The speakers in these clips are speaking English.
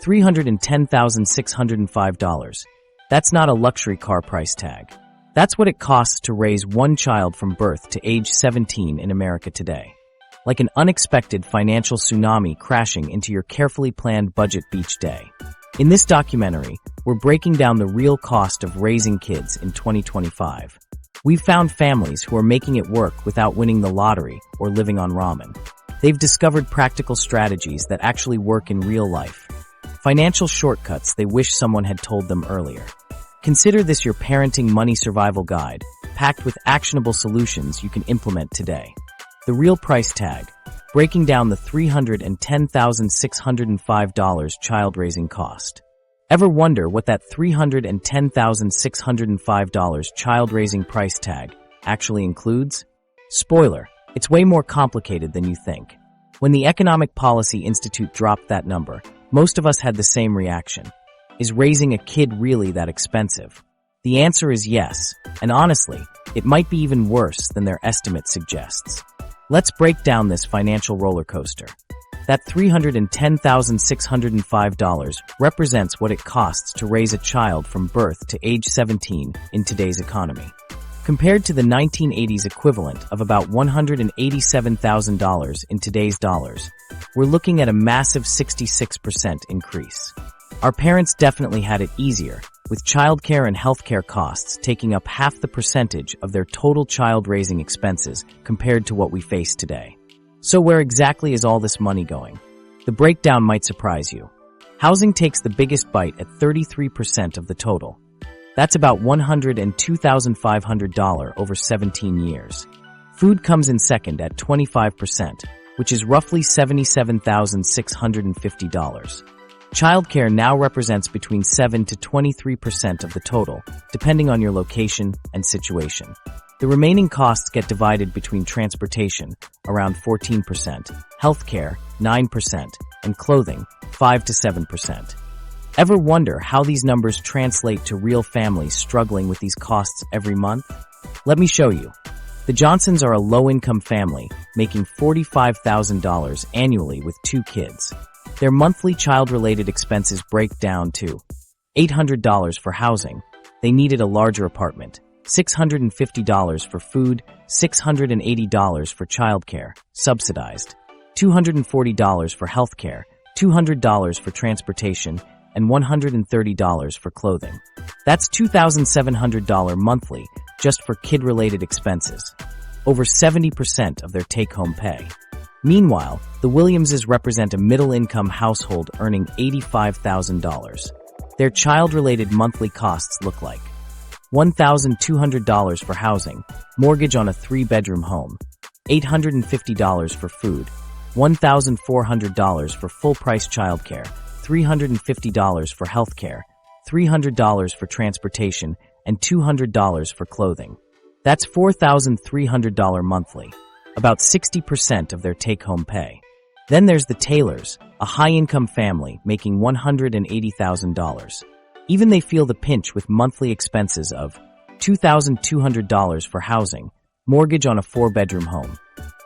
$310,605. That's not a luxury car price tag. That's what it costs to raise one child from birth to age 17 in America today. Like an unexpected financial tsunami crashing into your carefully planned budget beach day. In this documentary, we're breaking down the real cost of raising kids in 2025. We've found families who are making it work without winning the lottery or living on ramen. They've discovered practical strategies that actually work in real life. Financial shortcuts they wish someone had told them earlier. Consider this your parenting money survival guide, packed with actionable solutions you can implement today. The real price tag, breaking down the $310,605 child-raising cost. Ever wonder what that $310,605 child-raising price tag actually includes? Spoiler, it's way more complicated than you think. When the Economic Policy Institute dropped that number, most of us had the same reaction. Is raising a kid really that expensive? The answer is yes, and honestly, it might be even worse than their estimate suggests. Let's break down this financial roller coaster. That $310,605 represents what it costs to raise a child from birth to age 17 in today's economy. Compared to the 1980s equivalent of about $187,000 in today's dollars, we're looking at a massive 66% increase. Our parents definitely had it easier, with childcare and healthcare costs taking up half the percentage of their total child-raising expenses compared to what we face today. So where exactly is all this money going? The breakdown might surprise you. Housing takes the biggest bite at 33% of the total. That's about $102,500 over 17 years. Food comes in second at 25%, which is roughly $77,650. Childcare now represents between 7 to 23% of the total, depending on your location and situation. The remaining costs get divided between transportation, around 14%, healthcare, 9%, and clothing, 5 to 7%. Ever wonder how these numbers translate to real families struggling with these costs every month? Let me show you. The Johnsons are a low-income family, making $45,000 annually with 2 kids. Their monthly child-related expenses break down to $800 for housing. They needed a larger apartment. $650 for food, $680 for childcare, subsidized. $240 for healthcare, $200 for transportation, and $130 for clothing. That's $2,700 monthly just for kid-related expenses. Over 70% of their take-home pay. Meanwhile, the Williamses represent a middle-income household earning $85,000. Their child-related monthly costs look like $1,200 for housing, mortgage on a 3-bedroom home, $850 for food, $1,400 for full-price childcare, $350 for healthcare, $300 for transportation, and $200 for clothing. That's $4,300 monthly, about 60% of their take-home pay. Then there's the Taylors, a high-income family making $180,000. Even they feel the pinch with monthly expenses of $2,200 for housing, mortgage on a 4-bedroom home,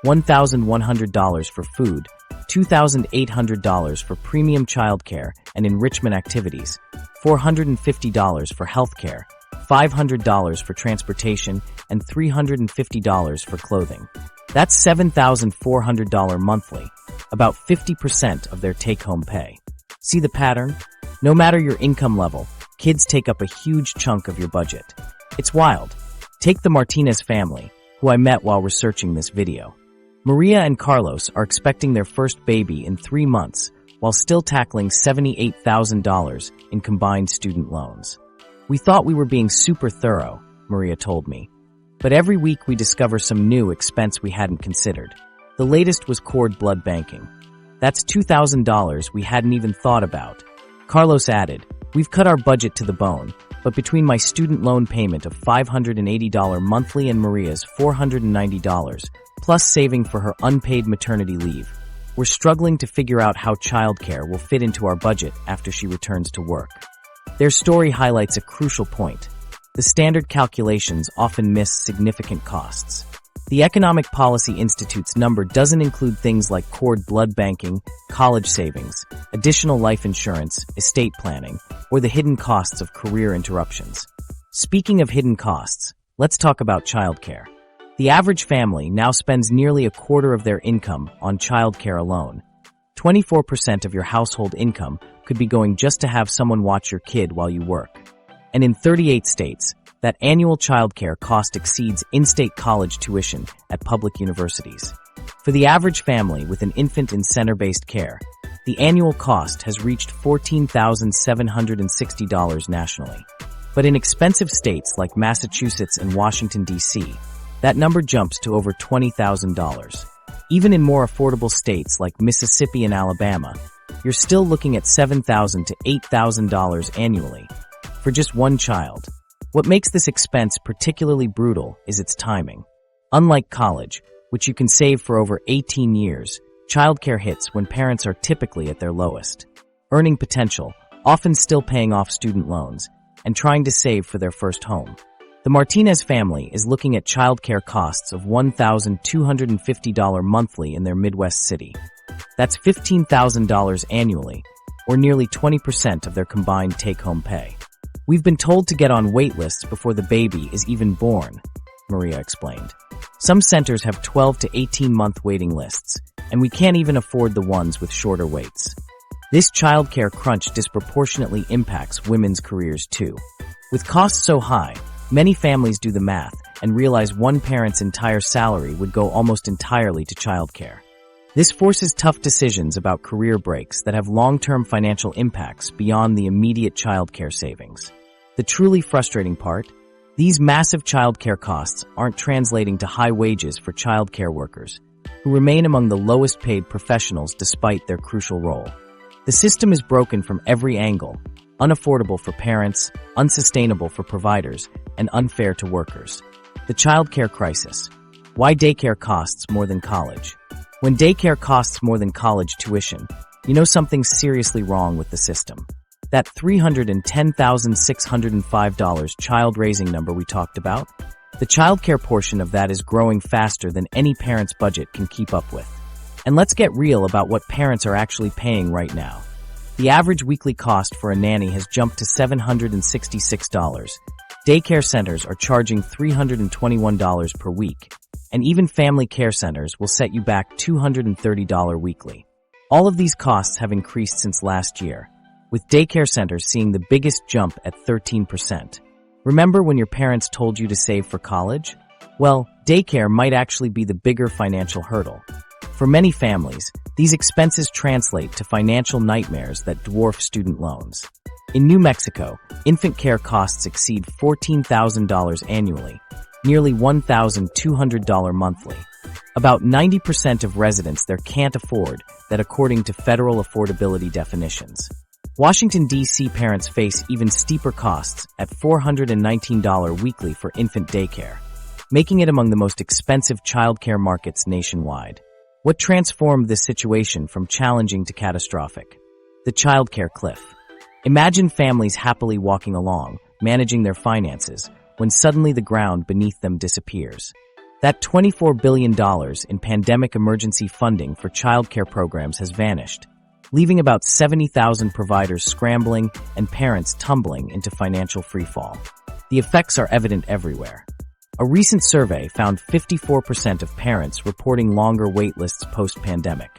$1,100 for food, $2,800 for premium childcare and enrichment activities, $450 for healthcare, $500 for transportation, and $350 for clothing. That's $7,400 monthly, about 50% of their take-home pay. See the pattern? No matter your income level, kids take up a huge chunk of your budget. It's wild. Take the Martinez family, who I met while researching this video. Maria and Carlos are expecting their first baby in 3 months, while still tackling $78,000 in combined student loans. We thought we were being super thorough, Maria told me. But every week we discover some new expense we hadn't considered. The latest was cord blood banking. That's $2,000 we hadn't even thought about. Carlos added, "We've cut our budget to the bone, but between my student loan payment of $580 monthly and Maria's $490, plus saving for her unpaid maternity leave, we're struggling to figure out how childcare will fit into our budget after she returns to work." Their story highlights a crucial point. The standard calculations often miss significant costs. The Economic Policy Institute's number doesn't include things like cord blood banking, college savings, additional life insurance, estate planning, or the hidden costs of career interruptions. Speaking of hidden costs, let's talk about childcare. The average family now spends nearly a quarter of their income on childcare alone. 24% of your household income could be going just to have someone watch your kid while you work. And in 38 states, that annual childcare cost exceeds in-state college tuition at public universities. For the average family with an infant in center-based care, the annual cost has reached $14,760 nationally. But in expensive states like Massachusetts and Washington, D.C., that number jumps to over $20,000. Even in more affordable states like Mississippi and Alabama, you're still looking at $7,000 to $8,000 annually for just one child. What makes this expense particularly brutal is its timing. Unlike college, which you can save for over 18 years, childcare hits when parents are typically at their lowest, earning potential, often still paying off student loans, and trying to save for their first home. The Martinez family is looking at childcare costs of $1,250 monthly in their Midwest city. That's $15,000 annually, or nearly 20% of their combined take-home pay. We've been told to get on wait lists before the baby is even born, Maria explained. Some centers have 12 to 18-month waiting lists, and we can't even afford the ones with shorter waits. This childcare crunch disproportionately impacts women's careers too. With costs so high, many families do the math and realize one parent's entire salary would go almost entirely to childcare. This forces tough decisions about career breaks that have long-term financial impacts beyond the immediate childcare savings. The truly frustrating part? These massive childcare costs aren't translating to high wages for childcare workers, who remain among the lowest paid professionals despite their crucial role. The system is broken from every angle, unaffordable for parents, unsustainable for providers, and unfair to workers. The childcare crisis. Why daycare costs more than college? When daycare costs more than college tuition, you know something's seriously wrong with the system. That $310,605 child-raising number we talked about? The childcare portion of that is growing faster than any parent's budget can keep up with. And let's get real about what parents are actually paying right now. The average weekly cost for a nanny has jumped to $766. Daycare centers are charging $321 per week, and even family care centers will set you back $230 weekly. All of these costs have increased since last year, with daycare centers seeing the biggest jump at 13%. Remember when your parents told you to save for college? Well, daycare might actually be the bigger financial hurdle. For many families, these expenses translate to financial nightmares that dwarf student loans. In New Mexico, infant care costs exceed $14,000 annually, nearly $1,200 monthly. About 90% of residents there can't afford that according to federal affordability definitions. Washington, D.C. parents face even steeper costs at $419 weekly for infant daycare, making it among the most expensive childcare markets nationwide. What transformed this situation from challenging to catastrophic? The childcare cliff. Imagine families happily walking along, managing their finances, when suddenly the ground beneath them disappears. That $24 billion in pandemic emergency funding for childcare programs has vanished, leaving about 70,000 providers scrambling and parents tumbling into financial freefall. The effects are evident everywhere. A recent survey found 54% of parents reporting longer wait lists post-pandemic.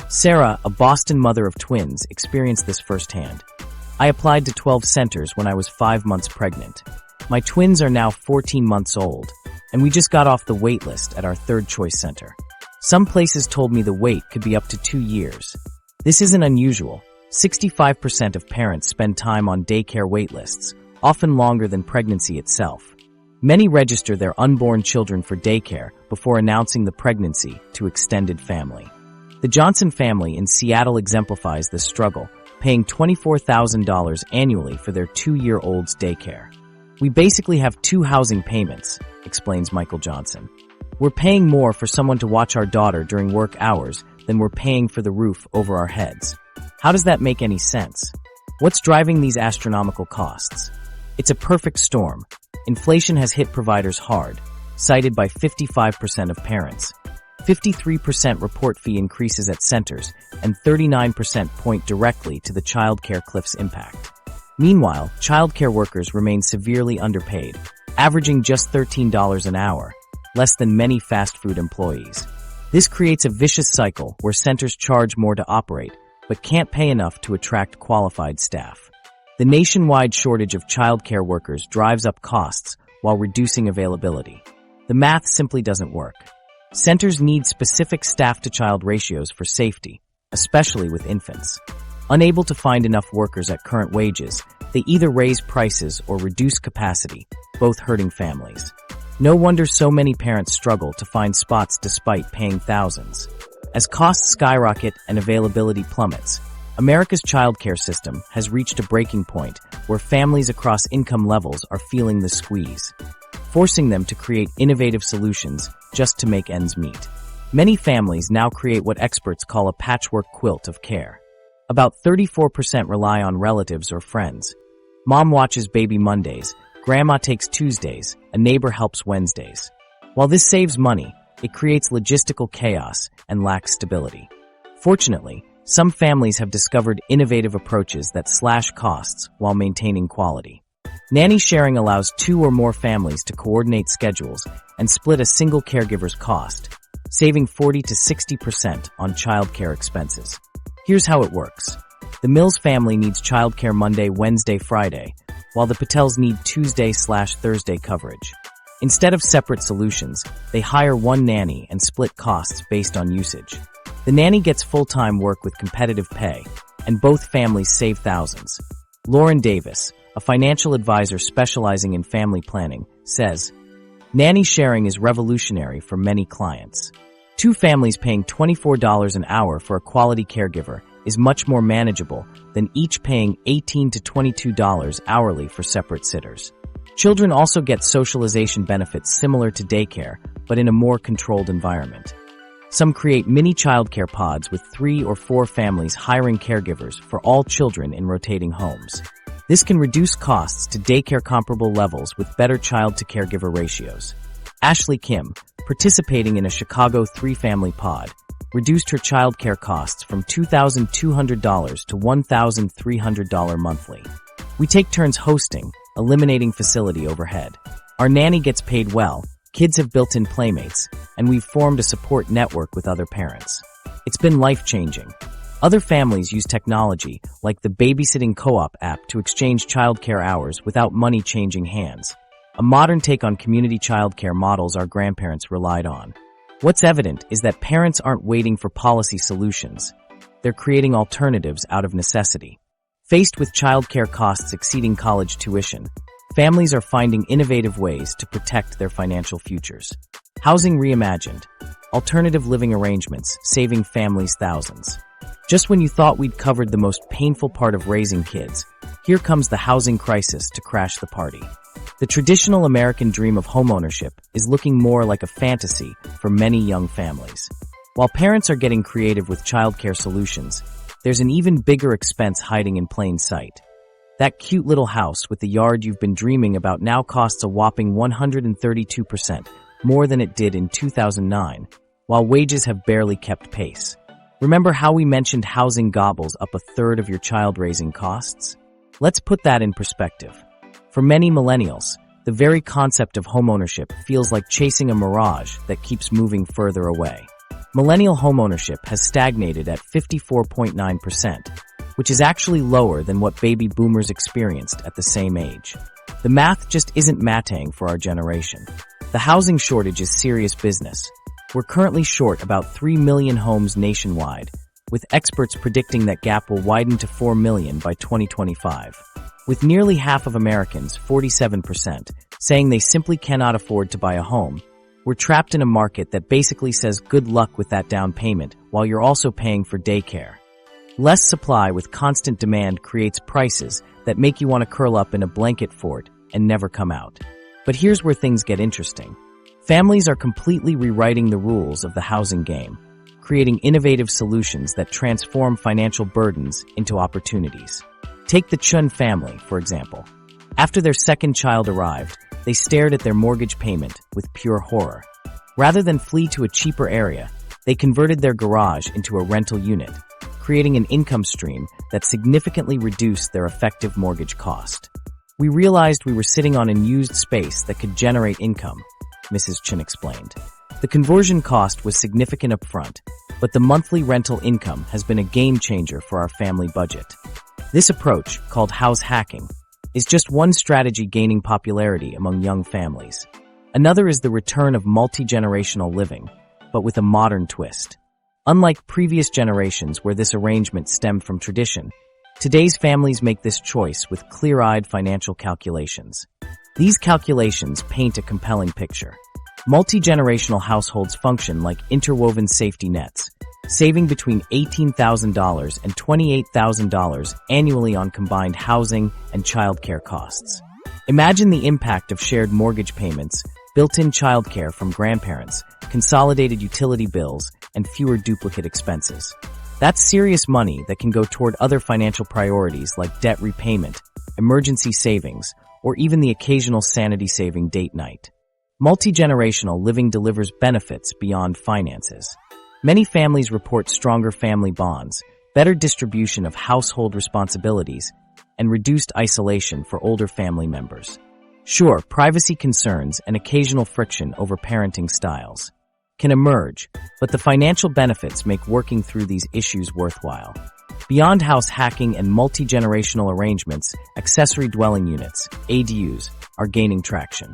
Sarah, a Boston mother of twins, experienced this firsthand. I applied to 12 centers when I was 5 months pregnant. My twins are now 14 months old, and we just got off the wait list at our third choice center. Some places told me the wait could be up to 2 years. This isn't unusual. 65% of parents spend time on daycare wait lists, often longer than pregnancy itself. Many register their unborn children for daycare before announcing the pregnancy to extended family. The Johnson family in Seattle exemplifies this struggle, paying $24,000 annually for their 2-year-old's daycare. We basically have 2 housing payments, explains Michael Johnson. We're paying more for someone to watch our daughter during work hours than we're paying for the roof over our heads. How does that make any sense? What's driving these astronomical costs? It's a perfect storm. Inflation has hit providers hard. cited by 55% of parents. 53% report fee increases at centers, and 39% point directly to the childcare cliff's impact. Meanwhile, childcare workers remain severely underpaid, averaging just $13 an hour, less than many fast food employees. This creates a vicious cycle where centers charge more to operate, but can't pay enough to attract qualified staff. The nationwide shortage of childcare workers drives up costs while reducing availability. The math simply doesn't work. Centers need specific staff-to-child ratios for safety, especially with infants. Unable to find enough workers at current wages, they either raise prices or reduce capacity, both hurting families. No wonder so many parents struggle to find spots despite paying thousands. As costs skyrocket and availability plummets, America's childcare system has reached a breaking point where families across income levels are feeling the squeeze, forcing them to create innovative solutions just to make ends meet. Many families now create what experts call a patchwork quilt of care. About 34% rely on relatives or friends. Mom watches baby Mondays, grandma takes Tuesdays, a neighbor helps Wednesdays. While this saves money, it creates logistical chaos and lacks stability. Fortunately, some families have discovered innovative approaches that slash costs while maintaining quality. Nanny sharing allows 2 or more families to coordinate schedules and split a single caregiver's cost, saving 40 to 60% on childcare expenses. Here's how it works. The Mills family needs childcare Monday, Wednesday, Friday, while the Patels need Tuesday/Thursday coverage. Instead of separate solutions, they hire one nanny and split costs based on usage. The nanny gets full-time work with competitive pay, and both families save thousands. Lauren Davis, a financial advisor specializing in family planning, says, "Nanny sharing is revolutionary for many clients. 2 families paying $24 an hour for a quality caregiver is much more manageable than each paying $18 to $22 hourly for separate sitters." Children also get socialization benefits similar to daycare, but in a more controlled environment. Some create mini childcare pods with 3 or 4 families hiring caregivers for all children in rotating homes. This can reduce costs to daycare comparable levels with better child-to-caregiver ratios. Ashley Kim, participating in a Chicago 3-family pod, reduced her childcare costs from $2,200 to $1,300 monthly. "We take turns hosting, eliminating facility overhead. Our nanny gets paid well, kids have built-in playmates, and we've formed a support network with other parents. It's been life-changing." Other families use technology, like the Babysitting Co-op app, to exchange childcare hours without money changing hands. A modern take on community childcare models our grandparents relied on. What's evident is that parents aren't waiting for policy solutions. They're creating alternatives out of necessity. Faced with childcare costs exceeding college tuition, families are finding innovative ways to protect their financial futures. Housing reimagined. Alternative living arrangements, saving families thousands. Just when you thought we'd covered the most painful part of raising kids, here comes the housing crisis to crash the party. The traditional American dream of homeownership is looking more like a fantasy for many young families. While parents are getting creative with childcare solutions, there's an even bigger expense hiding in plain sight. That cute little house with the yard you've been dreaming about now costs a whopping 132% more than it did in 2009, while wages have barely kept pace. Remember how we mentioned housing gobbles up a third of your child-raising costs? Let's put that in perspective. For many millennials, the very concept of homeownership feels like chasing a mirage that keeps moving further away. Millennial homeownership has stagnated at 54.9%, which is actually lower than what baby boomers experienced at the same age. The math just isn't mattering for our generation. The housing shortage is serious business. We're currently short about 3 million homes nationwide, with experts predicting that gap will widen to 4 million by 2025. With nearly half of Americans, 47%, saying they simply cannot afford to buy a home, we're trapped in a market that basically says good luck with that down payment while you're also paying for daycare. Less supply with constant demand creates prices that make you want to curl up in a blanket fort and never come out. But here's where things get interesting. Families are completely rewriting the rules of the housing game, creating innovative solutions that transform financial burdens into opportunities. Take the Chun family, for example. After their second child arrived, they stared at their mortgage payment with pure horror. Rather than flee to a cheaper area, they converted their garage into a rental unit, creating an income stream that significantly reduced their effective mortgage cost. "We realized we were sitting on unused space that could generate income," Mrs. Chin explained. "The conversion cost was significant upfront, but the monthly rental income has been a game changer for our family budget." This approach, called house hacking, is just one strategy gaining popularity among young families. Another is the return of multi-generational living, but with a modern twist. Unlike previous generations where this arrangement stemmed from tradition, today's families make this choice with clear-eyed financial calculations. These calculations paint a compelling picture. Multi-generational households function like interwoven safety nets, saving between $18,000 and $28,000 annually on combined housing and childcare costs. Imagine the impact of shared mortgage payments, built-in childcare from grandparents, consolidated utility bills, and fewer duplicate expenses. That's serious money that can go toward other financial priorities like debt repayment, emergency savings, or even the occasional sanity-saving date night. Multi-generational living delivers benefits beyond finances. Many families report stronger family bonds, better distribution of household responsibilities, and reduced isolation for older family members. Sure, privacy concerns and occasional friction over parenting styles can emerge, but the financial benefits make working through these issues worthwhile. Beyond house hacking and multi-generational arrangements, accessory dwelling units, ADUs, are gaining traction.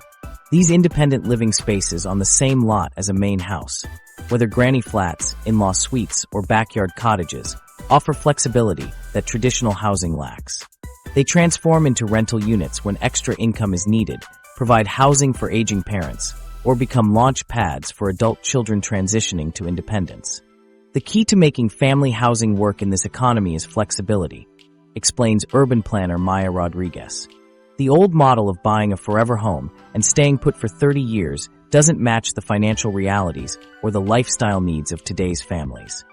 These independent living spaces on the same lot as a main house, whether granny flats, in-law suites, or backyard cottages, offer flexibility that traditional housing lacks. They transform into rental units when extra income is needed, provide housing for aging parents, or become launch pads for adult children transitioning to independence. The key to making family housing work in this economy is flexibility, explains urban planner Maya Rodriguez. The old model of buying a forever home and staying put for 30 years doesn't match the financial realities or the lifestyle needs of today's families.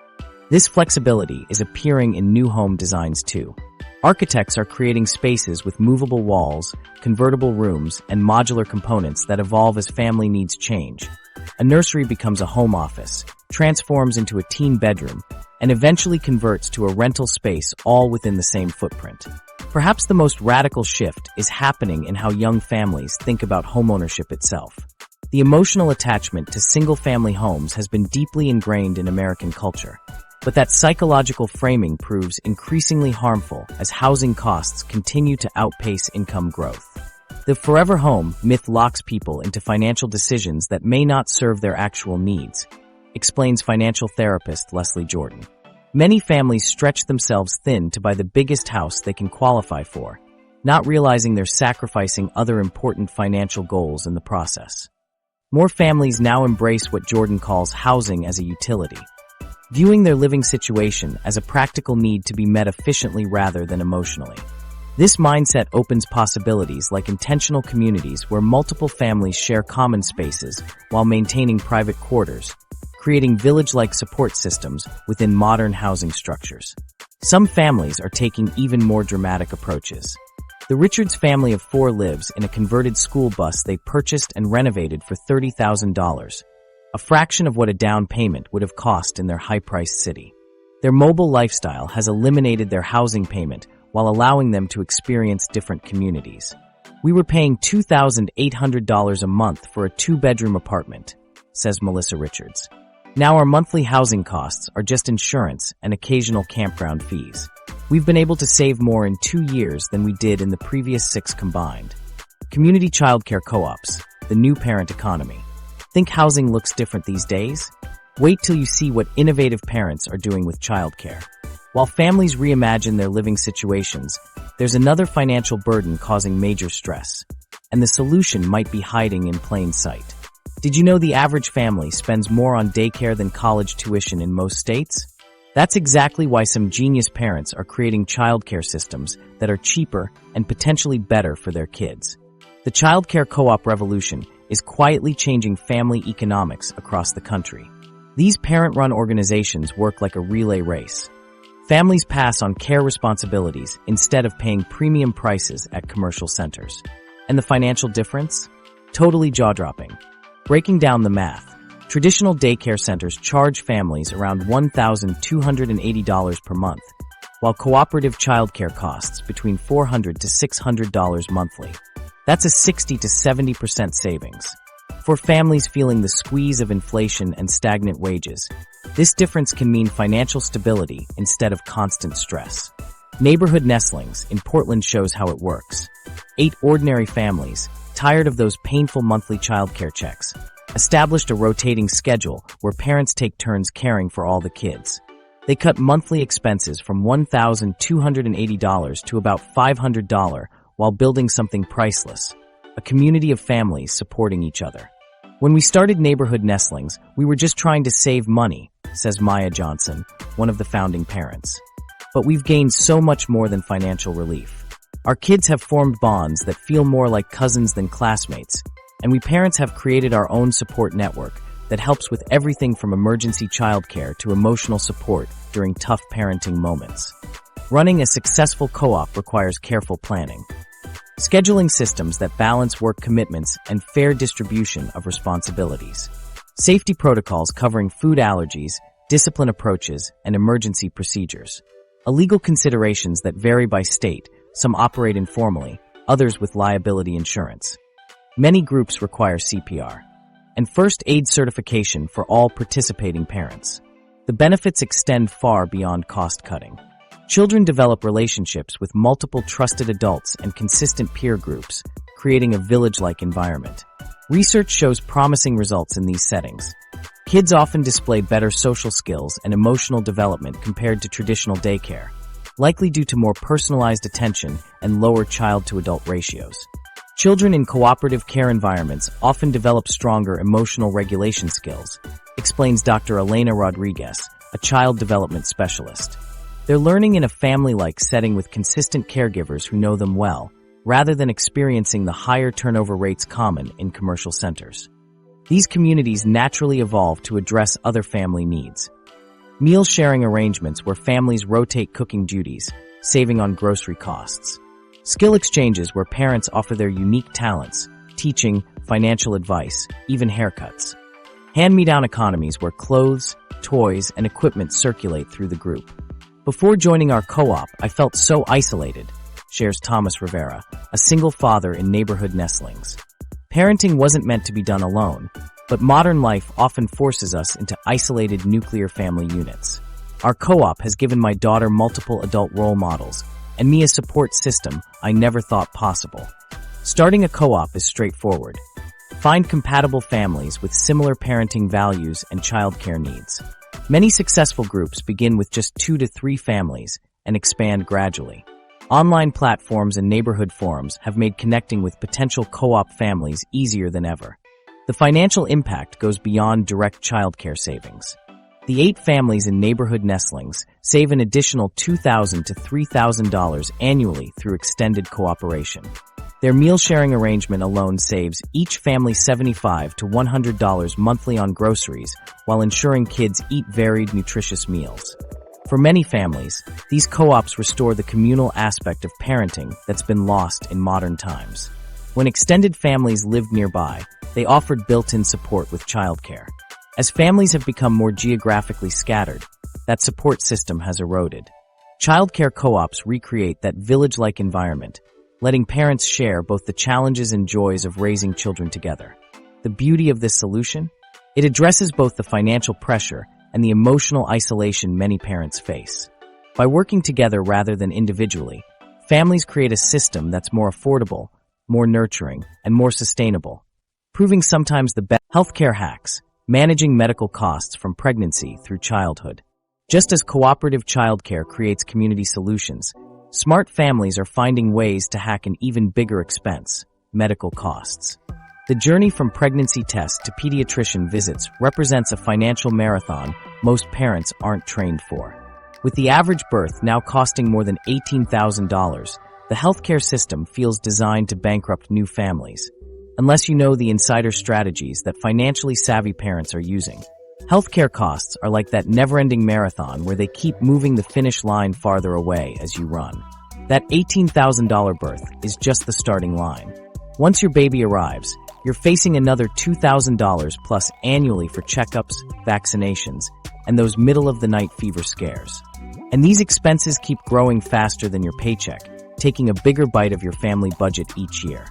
This flexibility is appearing in new home designs too. Architects are creating spaces with movable walls, convertible rooms, and modular components that evolve as family needs change. A nursery becomes a home office, transforms into a teen bedroom, and eventually converts to a rental space, all within the same footprint. Perhaps the most radical shift is happening in how young families think about homeownership itself. The emotional attachment to single-family homes has been deeply ingrained in American culture, but that psychological framing proves increasingly harmful as housing costs continue to outpace income growth. The forever home myth locks people into financial decisions that may not serve their actual needs, explains financial therapist Leslie Jordan. Many families stretch themselves thin to buy the biggest house they can qualify for, not realizing they're sacrificing other important financial goals in the process. More families now embrace what Jordan calls housing as a utility, viewing their living situation as a practical need to be met efficiently rather than emotionally. This mindset opens possibilities like intentional communities where multiple families share common spaces while maintaining private quarters, creating village-like support systems within modern housing structures. Some families are taking even more dramatic approaches. The Richards family of 4 lives in a converted school bus they purchased and renovated for $30,000, a fraction of what a down payment would have cost in their high-priced city. Their mobile lifestyle has eliminated their housing payment while allowing them to experience different communities. "We were paying $2,800 a month for a 2-bedroom apartment," says Melissa Richards. "Now our monthly housing costs are just insurance and occasional campground fees. We've been able to save more in 2 years than we did in the previous 6 combined." Community childcare co-ops, the new parent economy. Think housing looks different these days? Wait till you see what innovative parents are doing with childcare. While families reimagine their living situations, there's another financial burden causing major stress, and the solution might be hiding in plain sight. Did you know the average family spends more on daycare than college tuition in most states? That's exactly why some genius parents are creating childcare systems that are cheaper and potentially better for their kids. The childcare co-op revolution is quietly changing family economics across the country. These parent-run organizations work like a relay race. Families pass on care responsibilities instead of paying premium prices at commercial centers. And the financial difference? Totally jaw-dropping. Breaking down the math, traditional daycare centers charge families around $1,280 per month, while cooperative childcare costs between $400 to $600 monthly. That's a 60 to 70% savings. For families feeling the squeeze of inflation and stagnant wages, this difference can mean financial stability instead of constant stress. Neighborhood Nestlings in Portland shows how it works. 8 ordinary families, tired of those painful monthly childcare checks, established a rotating schedule where parents take turns caring for all the kids. They cut monthly expenses from $1,280 to about $500 while building something priceless, a community of families supporting each other. When we started Neighborhood Nestlings, we were just trying to save money, says Maya Johnson, one of the founding parents. But we've gained so much more than financial relief. Our kids have formed bonds that feel more like cousins than classmates, and we parents have created our own support network that helps with everything from emergency childcare to emotional support during tough parenting moments. Running a successful co-op requires careful planning. Scheduling systems that balance work commitments and fair distribution of responsibilities. Safety protocols covering food allergies, discipline approaches, and emergency procedures. Legal considerations that vary by state, some operate informally, others with liability insurance. Many groups require CPR. And first aid certification for all participating parents. The benefits extend far beyond cost cutting. Children develop relationships with multiple trusted adults and consistent peer groups, creating a village-like environment. Research shows promising results in these settings. Kids often display better social skills and emotional development compared to traditional daycare, likely due to more personalized attention and lower child-to-adult ratios. Children in cooperative care environments often develop stronger emotional regulation skills, explains Dr. Elena Rodriguez, a child development specialist. They're learning in a family-like setting with consistent caregivers who know them well, rather than experiencing the higher turnover rates common in commercial centers. These communities naturally evolve to address other family needs. Meal sharing arrangements where families rotate cooking duties, saving on grocery costs. Skill exchanges where parents offer their unique talents, teaching, financial advice, even haircuts. Hand-me-down economies where clothes, toys, and equipment circulate through the group. Before joining our co-op, I felt so isolated, shares Thomas Rivera, a single father in Neighborhood Nestlings. Parenting wasn't meant to be done alone, but modern life often forces us into isolated nuclear family units. Our co-op has given my daughter multiple adult role models, and me a support system I never thought possible. Starting a co-op is straightforward. Find compatible families with similar parenting values and childcare needs. Many successful groups begin with just 2 to 3 families and expand gradually. Online platforms and neighborhood forums have made connecting with potential co-op families easier than ever. The financial impact goes beyond direct childcare savings. The 8 families in Neighborhood Nestlings save an additional $2,000 to $3,000 annually through extended cooperation. Their meal-sharing arrangement alone saves each family $75 to $100 monthly on groceries while ensuring kids eat varied, nutritious meals. For many families, these co-ops restore the communal aspect of parenting that's been lost in modern times. When extended families lived nearby, they offered built-in support with childcare. As families have become more geographically scattered, that support system has eroded. Childcare co-ops recreate that village-like environment, letting parents share both the challenges and joys of raising children together. The beauty of this solution? It addresses both the financial pressure and the emotional isolation many parents face. By working together rather than individually, families create a system that's more affordable, more nurturing, and more sustainable, proving sometimes the best. Healthcare hacks, managing medical costs from pregnancy through childhood. Just as cooperative childcare creates community solutions, smart families are finding ways to hack an even bigger expense, medical costs. The journey from pregnancy tests to pediatrician visits represents a financial marathon most parents aren't trained for. With the average birth now costing more than $18,000, the healthcare system feels designed to bankrupt new families, unless you know the insider strategies that financially savvy parents are using. Healthcare costs are like that never-ending marathon where they keep moving the finish line farther away as you run. That $18,000 birth is just the starting line. Once your baby arrives, You're facing another $2,000 plus annually for checkups, vaccinations, and those middle-of-the-night fever scares. And these expenses keep growing faster than your paycheck, taking a bigger bite of your family budget each year.